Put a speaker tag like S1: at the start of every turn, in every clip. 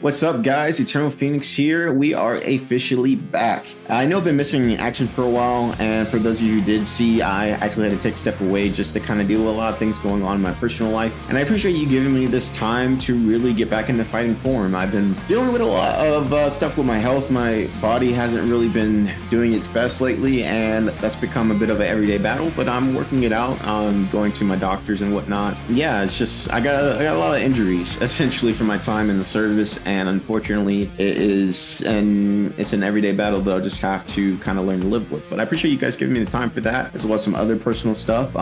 S1: What's up, guys? Eternal Phoenix here. We are officially back. I know I've been missing action for a while, and for those of you who did see, I actually had to take a step away just to kind of deal with a lot of things going on in my personal life. And I appreciate you giving me this time to really get back into fighting form. I've been dealing with a lot of stuff with my health. My body hasn't really been doing its best lately, and that's become a bit of an everyday battle, but I'm working it out. I'm going to my doctors and whatnot. Yeah, it's just, I got a lot of injuries, essentially, from my time in the service. And unfortunately, it's an everyday battle that I'll just have to kind of learn to live with. But I appreciate you guys giving me the time for that, as well as some other personal stuff.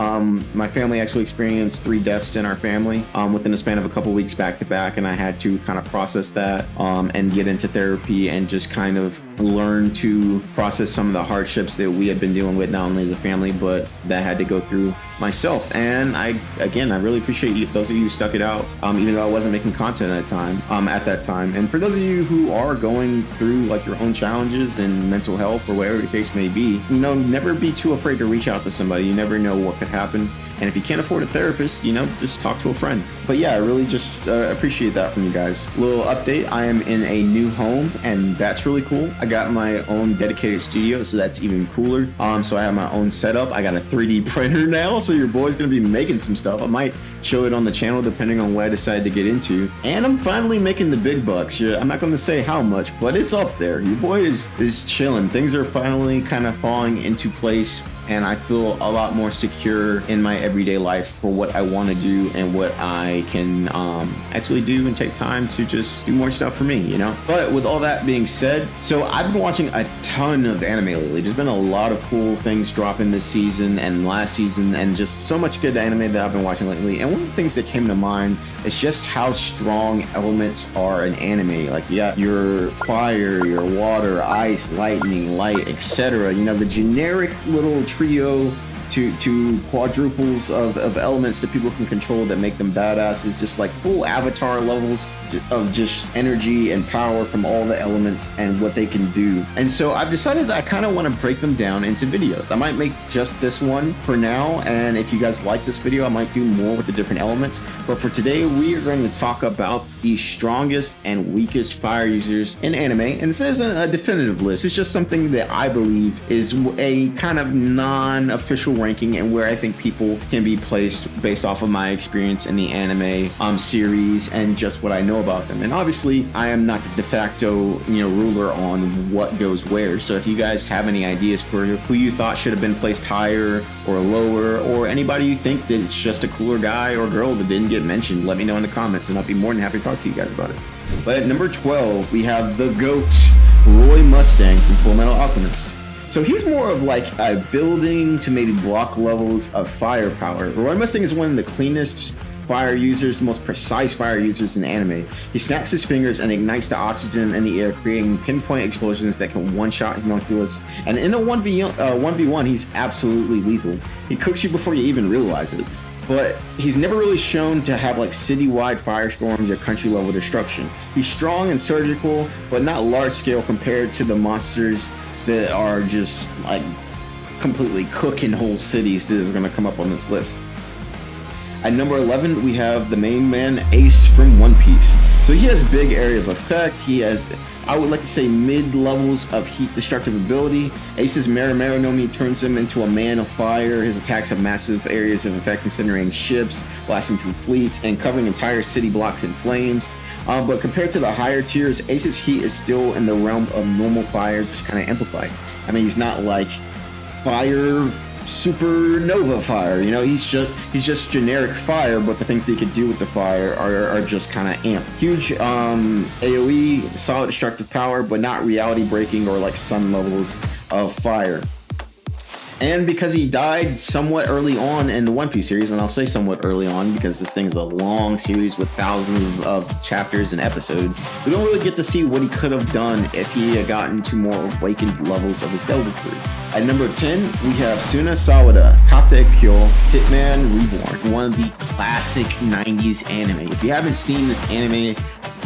S1: My family actually experienced 3 deaths in our family within a span of a couple weeks back to back, and I had to kind of process that and get into therapy and just kind of learn to process some of the hardships that we had been dealing with, not only as a family, but that I had to go through myself. And I really appreciate you, those of you who stuck it out, even though I wasn't making content at that time. And for those of you who are going through like your own challenges and mental health or whatever the case may be, never be too afraid to reach out to somebody. You never know what could happen. And if you can't afford a therapist, just talk to a friend. But yeah, I really just appreciate that from you guys. Little update, I am in a new home, and that's really cool. I got my own dedicated studio, so that's even cooler. So I have my own setup. I got a 3D printer now, so your boy's gonna be making some stuff. I might show it on the channel depending on what I decide to get into. And I'm finally making the big bucks. Yeah, I'm not gonna say how much, but it's up there. Your boy is chilling. Things are finally kind of falling into place, and I feel a lot more secure in my everyday life for what I want to do and what I can actually do and take time to just do more stuff for me, But with all that being said, so I've been watching a ton of anime lately. There's been a lot of cool things dropping this season and last season, and just so much good anime that I've been watching lately. And one of the things that came to mind is just how strong elements are in anime. Like you got your fire, your water, ice, lightning, light, etc. The generic little trio to quadruples of elements that people can control that make them badasses, just like full avatar levels of just energy and power from all the elements and what they can do. And so I've decided that I kind of want to break them down into videos. I might make just this one for now, and if you guys like this video, I might do more with the different elements. But for today, we are going to talk about the strongest and weakest fire users in anime. And this isn't a definitive list, it's just something that I believe is a kind of non-official ranking, and where I think people can be placed based off of my experience in the anime series and just what I know about them. And obviously I am not the de facto ruler on what goes where, so if you guys have any ideas for who you thought should have been placed higher or lower, or anybody you think that it's just a cooler guy or girl that didn't get mentioned, let me know in the comments, and I'll be more than happy to talk to you guys about it. But at number 12, we have the GOAT, Roy Mustang from Fullmetal Alchemist. So he's more of like a building to maybe block levels of firepower. Roy Mustang is one of the cleanest fire users, the most precise fire users in anime. He snaps his fingers and ignites the oxygen in the air, creating pinpoint explosions that can one-shot homunculus. And in a 1v1, he's absolutely lethal. He cooks you before you even realize it. But he's never really shown to have like citywide firestorms or country-level destruction. He's strong and surgical, but not large-scale compared to the monsters that are just like completely cooking whole cities that is going to come up on this list. At number 11, we have the main man, Ace from One Piece. So he has big area of effect. He has, I would like to say, mid levels of heat destructive ability. Ace's Maru no Mi turns him into a man of fire. His attacks have massive areas of effect, incinerating ships, blasting through fleets, and covering entire city blocks in flames. But compared to the higher tiers, Ace's heat is still in the realm of normal fire, just kind of amplified. I mean, he's not like fire, supernova fire, he's just generic fire, but the things that he could do with the fire are just kind of amped. Huge AoE, solid destructive power, but not reality breaking or like sun levels of fire. And because he died somewhat early on in the One Piece series, and I'll say somewhat early on because this thing is a long series with thousands of chapters and episodes, we don't really get to see what he could have done if he had gotten to more awakened levels of his Devil Fruit. At number 10, we have Suna Sawada, Kate Kyo, Hitman Reborn, one of the classic 90s anime. If you haven't seen this anime,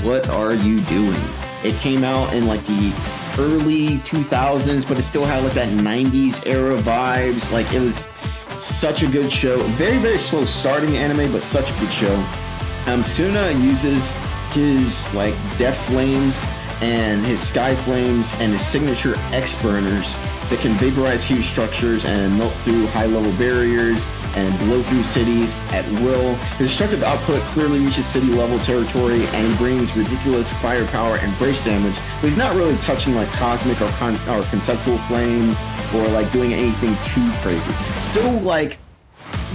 S1: what are you doing? It came out in like the early 2000s, but it still had like that 90s era vibes. Like, it was such a good show. Very, very slow starting anime, but such a good show. Suna uses his like death flames and his sky flames and his signature X burners that can vaporize huge structures and melt through high-level barriers and blow through cities at will. His destructive output clearly reaches city-level territory, and he brings ridiculous firepower and burst damage, but he's not really touching like cosmic or conceptual flames or like doing anything too crazy. Still like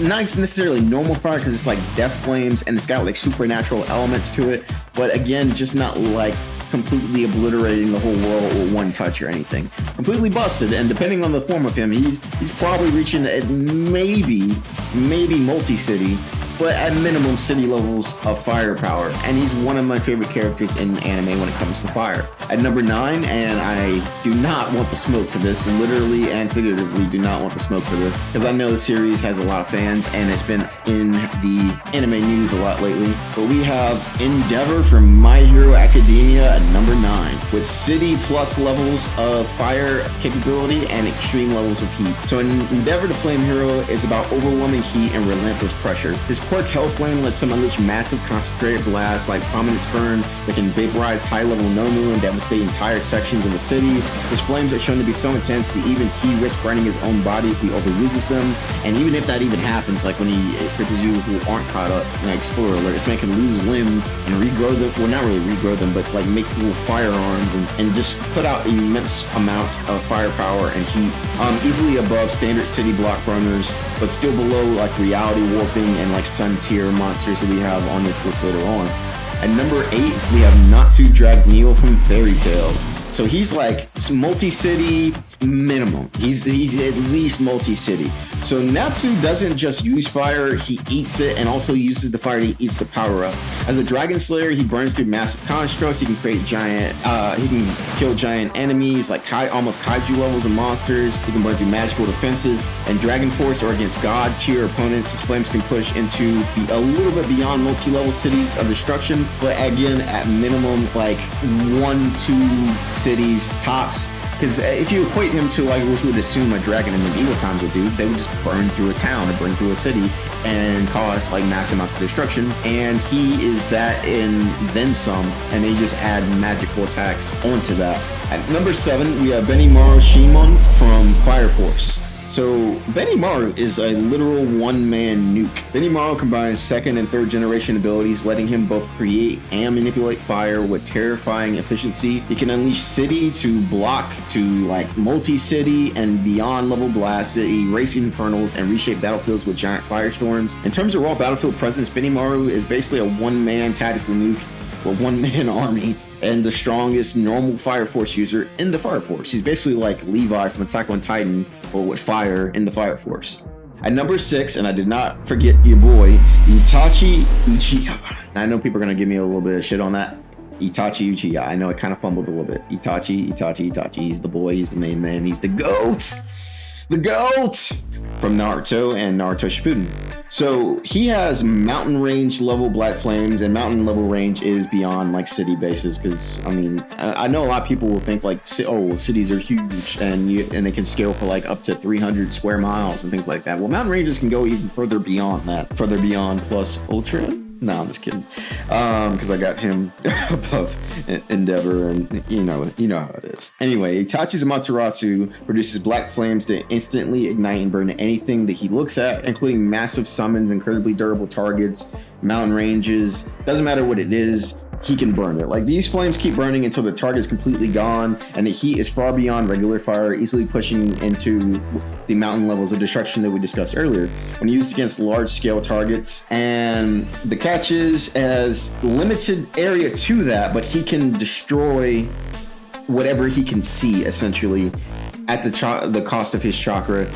S1: not necessarily normal fire because it's like death flames and it's got like supernatural elements to it, but again, just not like completely obliterating the whole world with one touch or anything. Completely busted, and depending on the form of him, he's probably reaching at maybe multi-city, but at minimum city levels of firepower. And he's one of my favorite characters in anime when it comes to fire. At number 9, and I do not want the smoke for this, literally and figuratively do not want the smoke for this, because I know the series has a lot of fans and it's been in the anime news a lot lately. But we have Endeavor from My Hero Academia at number 9, with city plus levels of fire capability and extreme levels of heat. So Endeavor the Flame Hero is about overwhelming heat and relentless pressure. His quirk Hellflame lets him unleash massive concentrated blasts like Prominence Burn that can vaporize high-level Nomu and devastate entire sections of the city. His flames are shown to be so intense that even he risks burning his own body if he overuses them. And even if that even happens, like when he, for those of you who aren't caught up, like spoiler alert, it's making him lose limbs and regrow them, well not really regrow them, but like make little firearms and just put out immense amounts of firepower and heat. Easily above standard city block runners, but still below like reality warping and like sun tier monsters that we have on this list later on. At number 8, we have Natsu Dragneel from Fairy Tail. So he's like multi-city minimum. He's at least multi-city. So Natsu doesn't just use fire, he eats it and also uses the fire he eats to power up. As a dragon slayer, he burns through massive constructs. He can create giant, he can kill giant enemies like almost kaiju levels of monsters. He can burn through magical defenses and dragon force or against god tier opponents. His flames can push into a little bit beyond multi-level cities of destruction, but again, at minimum, like 1-2 cities tops. Because if you equate him to like what you would assume a dragon in medieval times would do, they would just burn through a town or burn through a city and cause like massive amounts of destruction. And he is that and then some, and they just add magical attacks onto that. At number 7, we have Benimaru Shinmon from Fire Force. So Benimaru is a literal one-man nuke. Benimaru combines second and third generation abilities, letting him both create and manipulate fire with terrifying efficiency. He can unleash city to block to like multi-city and beyond level blasts that erase infernals and reshape battlefields with giant firestorms. In terms of raw battlefield presence, Benimaru is basically a one-man tactical nuke or one-man army and the strongest normal Fire Force user in the Fire Force. He's basically like Levi from Attack on Titan, but with fire in the Fire Force. At number 6, and I did not forget your boy, Itachi Uchiha. Now, I know people are gonna give me a little bit of shit on that. Itachi Uchiha. I know I kind of fumbled a little bit. Itachi. He's the boy, he's the main man, he's the GOAT! The GOAT! From Naruto and Naruto Shippuden. So he has mountain range level black flames, and mountain level range is beyond like city bases, because I mean I know a lot of people will think like, oh, cities are huge and they can scale for like up to 300 square miles and things like that. Well, mountain ranges can go even further beyond that, further beyond plus ultra. No, I'm just kidding. Because I got him above Endeavor, and you know how it is. Anyway, Itachi's Amaterasu produces black flames that instantly ignite and burn anything that he looks at, including massive summons, incredibly durable targets, mountain ranges. Doesn't matter what it is, he can burn it. Like, these flames keep burning until the target is completely gone, and the heat is far beyond regular fire, easily pushing into the mountain levels of destruction that we discussed earlier when used against large-scale targets. And the catch is, as limited area to that, but he can destroy whatever he can see, essentially, at the cost of his chakra.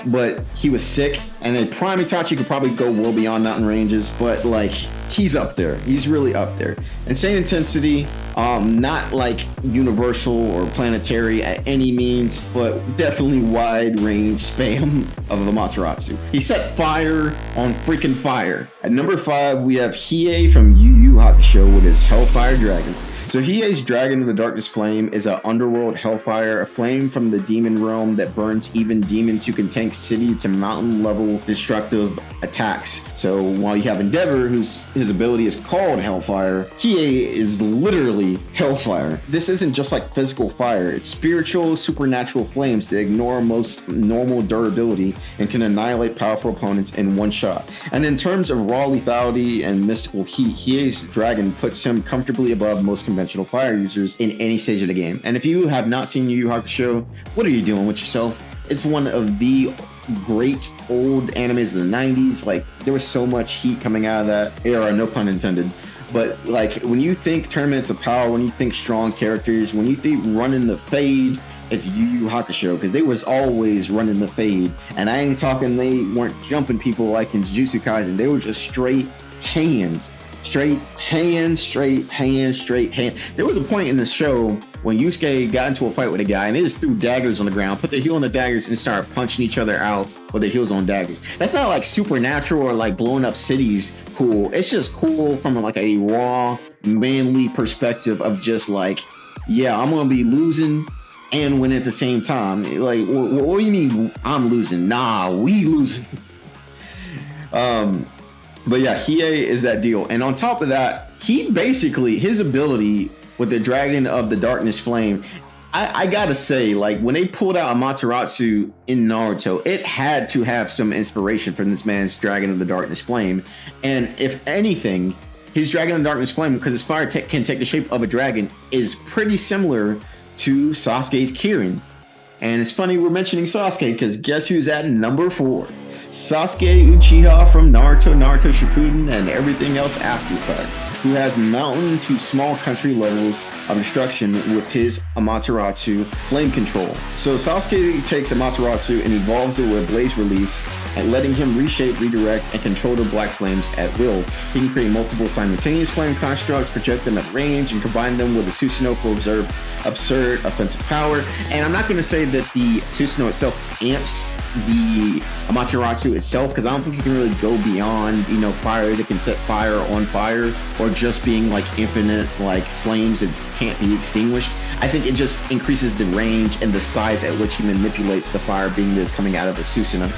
S1: But he was sick, and then Prime Itachi could probably go well beyond mountain ranges, but like, he's up there. He's really up there. Insane intensity, not like universal or planetary at any means, but definitely wide range spam of Amaterasu. He set fire on freaking fire. At number 5, we have Hiei from Yu Yu Hakusho with his Hellfire Dragon. So Hiei's Dragon of the Darkness Flame is an underworld hellfire, a flame from the demon realm that burns even demons who can tank city to mountain level destructive attacks. So while you have Endeavor, his ability is called Hellfire, Hiei is literally Hellfire. This isn't just like physical fire, it's spiritual, supernatural flames that ignore most normal durability and can annihilate powerful opponents in one shot. And in terms of raw lethality and mystical heat, Hiei's Dragon puts him comfortably above most conventional fire users in any stage of the game. And if you have not seen Yu Yu Hakusho, what are you doing with yourself? It's one of the great old animes of the 90s. Like, there was so much heat coming out of that era, no pun intended. But like, when you think tournaments of power, when you think strong characters, when you think running the fade, it's Yu Yu Hakusho, because they was always running the fade. And I ain't talking they weren't jumping people like in Jujutsu Kaisen. They were just straight hands. Straight hand. There was a point in the show when Yusuke got into a fight with a guy and they just threw daggers on the ground, put their heel on the daggers and started punching each other out with their heels on daggers. That's not like supernatural or like blowing up cities cool. It's just cool from like a raw, manly perspective of just like, yeah, I'm going to be losing and win at the same time. Like, what do you mean I'm losing? Nah, we losing. But yeah, Hiei is that deal. And on top of that, he basically, his ability with the Dragon of the Darkness Flame, I gotta say, like, when they pulled out Amaterasu in Naruto, it had to have some inspiration from this man's Dragon of the Darkness Flame. And if anything, his Dragon of the Darkness Flame, because his fire can take the shape of a dragon, is pretty similar to Sasuke's Kirin. And it's funny we're mentioning Sasuke, because guess who's at number 4? Sasuke Uchiha from Naruto Shippuden, and everything else after that, who has mountain to small country levels of destruction with his Amaterasu flame control. So Sasuke takes Amaterasu and evolves it with Blaze Release, and letting him reshape, redirect, and control the black flames at will. He can create multiple simultaneous flame constructs, project them at range, and combine them with the Susanoo for absurd offensive power. And I'm not going to say that the Susanoo itself amps the Amaterasu itself, because I don't think you can really go beyond, you know, fire that can set fire on fire, or just being like infinite like flames that can't be extinguished. I think it just increases the range and the size at which he manipulates the fire being that's coming out of the Susanoo.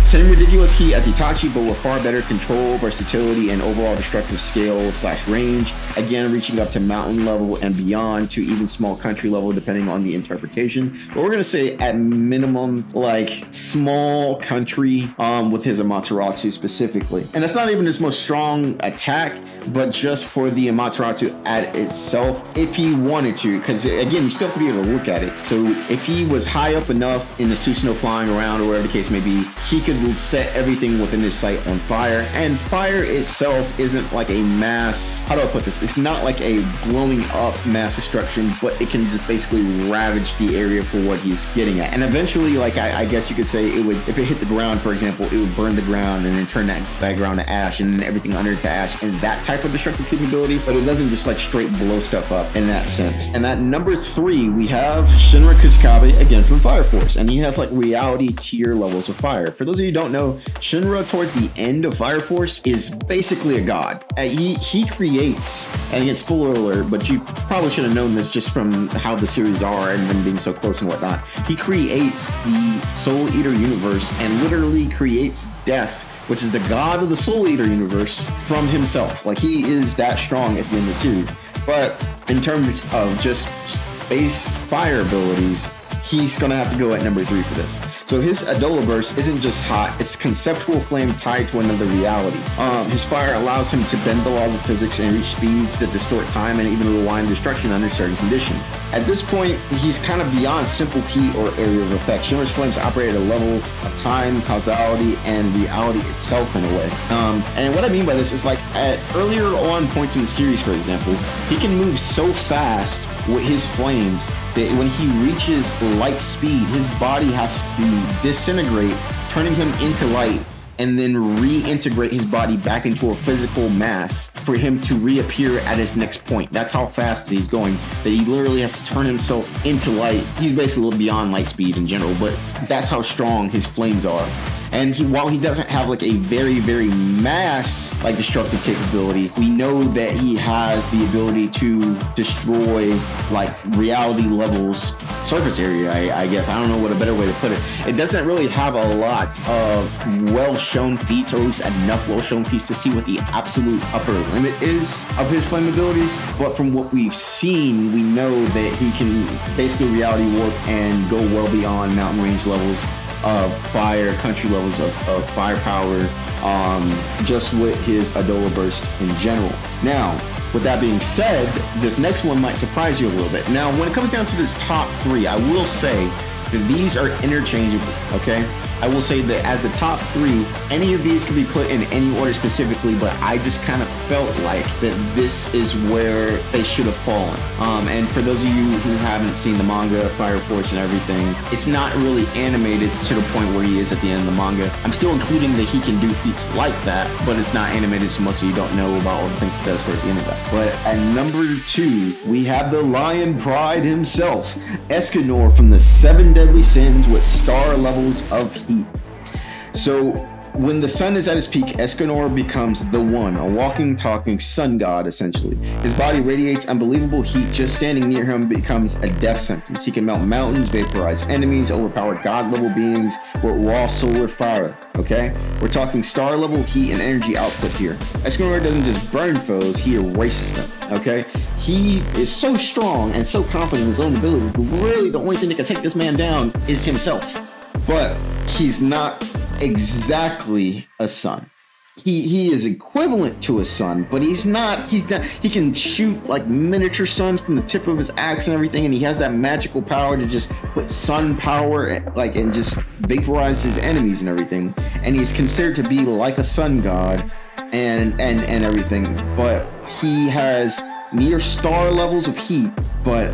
S1: Same ridiculous heat as Itachi, but with far better control, versatility, and overall destructive scale / range. Again, reaching up to mountain level and beyond to even small country level, depending on the interpretation. But we're gonna say at minimum, like small country, with his Amaterasu specifically. And that's not even his most strong attack, but just for the Amaterasu at itself, if he wanted to, because again, you still have to be able to look at it. So if he was high up enough in the Susanoo flying around or whatever the case may be, he could set everything within his sight on fire. And fire itself isn't like a mass, how do I put this? It's not like a blowing up mass destruction, but it can just basically ravage the area for what he's getting at. And eventually, like I guess you could say, it would, if it hit the ground, for example, it would burn the ground and then turn that ground to ash and then everything under it to ash, and that type of destructive capability. But it doesn't just like straight blow stuff up in that sense. And at number 3, we have Shinra Kusakabe, again from Fire Force, and he has like reality tier levels of fire. For those of you who don't know, Shinra towards the end of Fire Force is basically a god. He creates, and again, spoiler alert, but you probably should have known this just from how the series are and them being so close and whatnot. He creates the Soul Eater universe and literally creates Death, which is the god of the Soul Eater universe, from himself. Like, he is that strong at the end of the series. But in terms of just base fire abilities, he's gonna have to go at number 3 for this. So his Adola Burst isn't just hot, it's conceptual flame tied to another reality. His fire allows him to bend the laws of physics and reach speeds that distort time and even rewind destruction under certain conditions. At this point, he's kind of beyond simple heat or area of effect. Shinra's flames operate at a level of time, causality, and reality itself in a way. And what I mean by this is, like, at earlier on points in the series, for example, he can move so fast with his flames that when he reaches light speed, his body has to disintegrate, turning him into light, and then reintegrate his body back into a physical mass for him to reappear at his next point. That's how fast he's going, that he literally has to turn himself into light. He's basically beyond light speed in general, but that's how strong his flames are. And while he doesn't have like a very, very mass like destructive capability, we know that he has the ability to destroy like reality levels surface area, I guess. I don't know what a better way to put it. It doesn't really have a lot of well-shown feats, or at least enough well-shown feats to see what the absolute upper limit is of his flame abilities. But from what we've seen, we know that he can basically reality warp and go well beyond mountain range levels of fire, country levels of firepower, just with his Adola Burst in general. Now, with that being said, this next one might surprise you a little bit. Now, when it comes down to this top 3, I will say that these are interchangeable, okay? I will say that as the top 3, any of these can be put in any order specifically, but I just kind of felt like that this is where they should have fallen. And for those of you who haven't seen the manga, Fire Force and everything, it's not really animated to the point where he is at the end of the manga. I'm still including that he can do feats like that, but it's not animated, so most of you don't know about all the things he does towards the end of that. But at number 2, we have the Lion Pride himself, Escanor from the 7 Deadly Sins with star levels of heat. So when the sun is at its peak, Escanor becomes the One, a walking, talking sun god, essentially. His body radiates unbelievable heat. Just standing near him becomes a death sentence. He can melt mountains, vaporize enemies, overpower god-level beings with raw solar fire, okay? We're talking star-level heat and energy output here. Escanor doesn't just burn foes, he erases them, okay? He is so strong and so confident in his own ability, but really the only thing that can take this man down is himself. But he's not exactly a sun. He is equivalent to a sun, but he's not. He can shoot like miniature suns from the tip of his axe and everything, and he has that magical power to just put sun power and just vaporize his enemies and everything. And he's considered to be like a sun god and everything, but he has near star levels of heat, but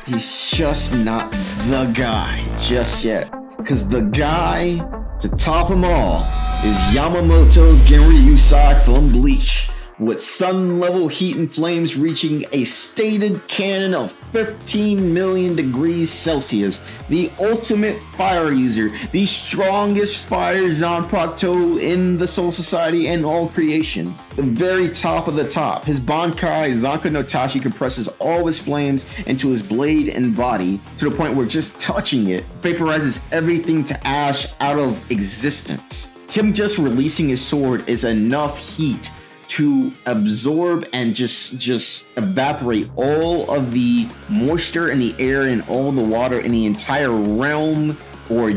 S1: he's just not the guy just yet. Because the guy to top them all is Yamamoto Genryūsai from Bleach, with sun level heat and flames reaching a stated canon of 15 million degrees Celsius, the ultimate fire user, the strongest fire Zanpakuto in the Soul Society and all creation. The very top of the top. His Bankai Zanka no Tachi compresses all of his flames into his blade and body to the point where just touching it vaporizes everything to ash out of existence. Him just releasing his sword is enough heat to absorb and just evaporate all of the moisture in the air and all the water in the entire realm, or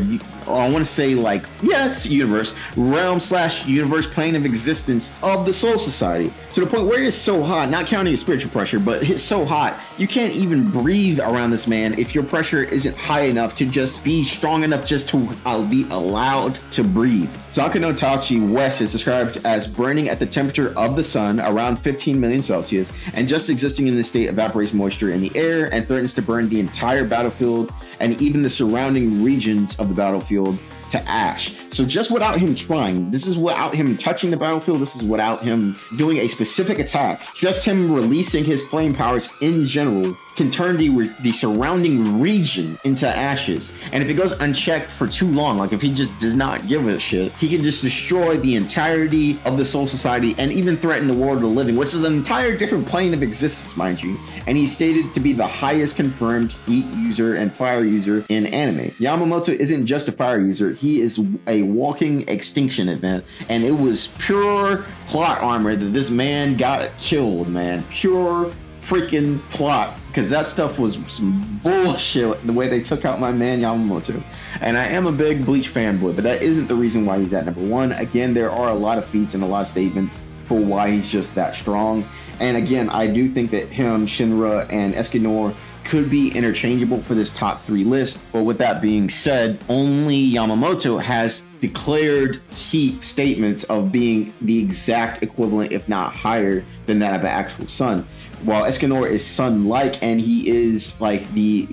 S1: I want to say like, yes, universe, realm / universe plane of existence of the Soul Society, to the point where it's so hot, not counting his spiritual pressure, but it's so hot, you can't even breathe around this man if your pressure isn't high enough to just be strong enough just to be allowed to breathe. Zanka no Tachi West is described as burning at the temperature of the sun, around 15 million Celsius, and just existing in this state evaporates moisture in the air and threatens to burn the entire battlefield and even the surrounding regions of the battlefield to ash. So just without him trying, this is without him touching the battlefield, this is without him doing a specific attack, just him releasing his flame powers in general can turn the surrounding region into ashes. And if it goes unchecked for too long, like if he just does not give a shit, he can just destroy the entirety of the Soul Society and even threaten the world of the living, which is an entire different plane of existence, mind you. And he's stated to be the highest confirmed heat user and fire user in anime. Yamamoto isn't just a fire user, he is a walking extinction event, and it was pure plot armor that this man got killed, man. Pure freaking plot, because that stuff was some bullshit, the way they took out my man Yamamoto. And I am a big Bleach fanboy, but that isn't the reason why he's at number 1. Again, there are a lot of feats and a lot of statements for why he's just that strong. And again, I do think that him, Shinra, and Escanor could be interchangeable for this top 3 list. But with that being said, only Yamamoto has declared heat statements of being the exact equivalent, if not higher, than that of an actual sun. While Escanor is sun-like, and he is like the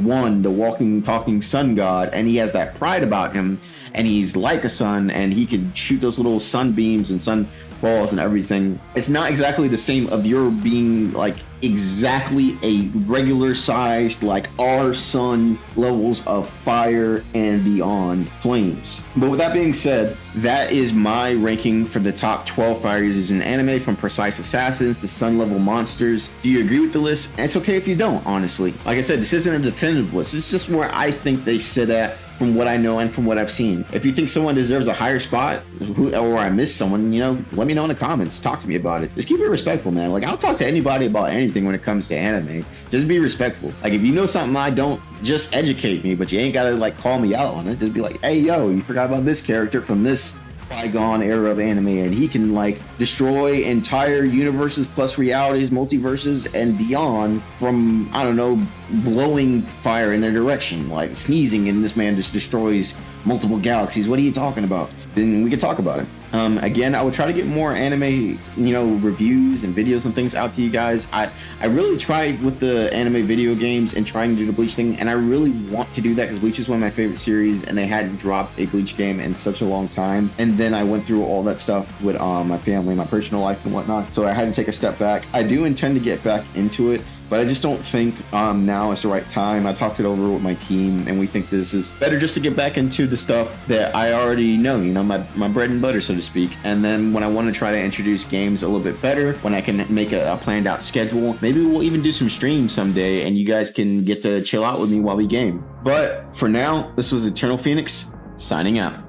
S1: walking, talking sun god, and he has that pride about him, and he's like a sun, and he can shoot those little sunbeams and sun balls and everything. It's not exactly the same of your being like exactly a regular sized like our sun levels of fire and beyond flames. But with that being said, that is my ranking for the top 12 fire users in anime, from precise assassins to sun level monsters. Do you agree with the list? And it's okay if you don't, honestly. Like I said, this isn't a definitive list. It's just where I think they sit at from what I know and from what I've seen. If you think someone deserves a higher spot, or I missed someone, you know, let me know in the comments. Talk to me about it. Just keep it respectful, man. Like, I'll talk to anybody about anything when it comes to anime. Just be respectful. Like, if you know something I don't, just educate me, but you ain't gotta like call me out on it. Just be like, hey, yo, you forgot about this character from this bygone era of anime, and he can like destroy entire universes plus realities, multiverses, and beyond from, I don't know, blowing fire in their direction, like sneezing, and this man just destroys multiple galaxies. What are you talking about? Then we could talk about it. Again, I would try to get more anime, you know, reviews and videos and things out to you guys. I really tried with the anime video games and trying to do the Bleach thing, and I really want to do that because Bleach is one of my favorite series, and they hadn't dropped a Bleach game in such a long time. And then I went through all that stuff with my family, my personal life and whatnot, so I had to take a step back. I do intend to get back into it, but I just don't think now is the right time. I talked it over with my team, and we think this is better just to get back into the stuff that I already know, you know, my bread and butter, so to speak. And then when I want to try to introduce games a little bit better, when I can make a planned out schedule, maybe we'll even do some streams someday, and you guys can get to chill out with me while we game. But for now, this was Eternal Phoenix, signing out.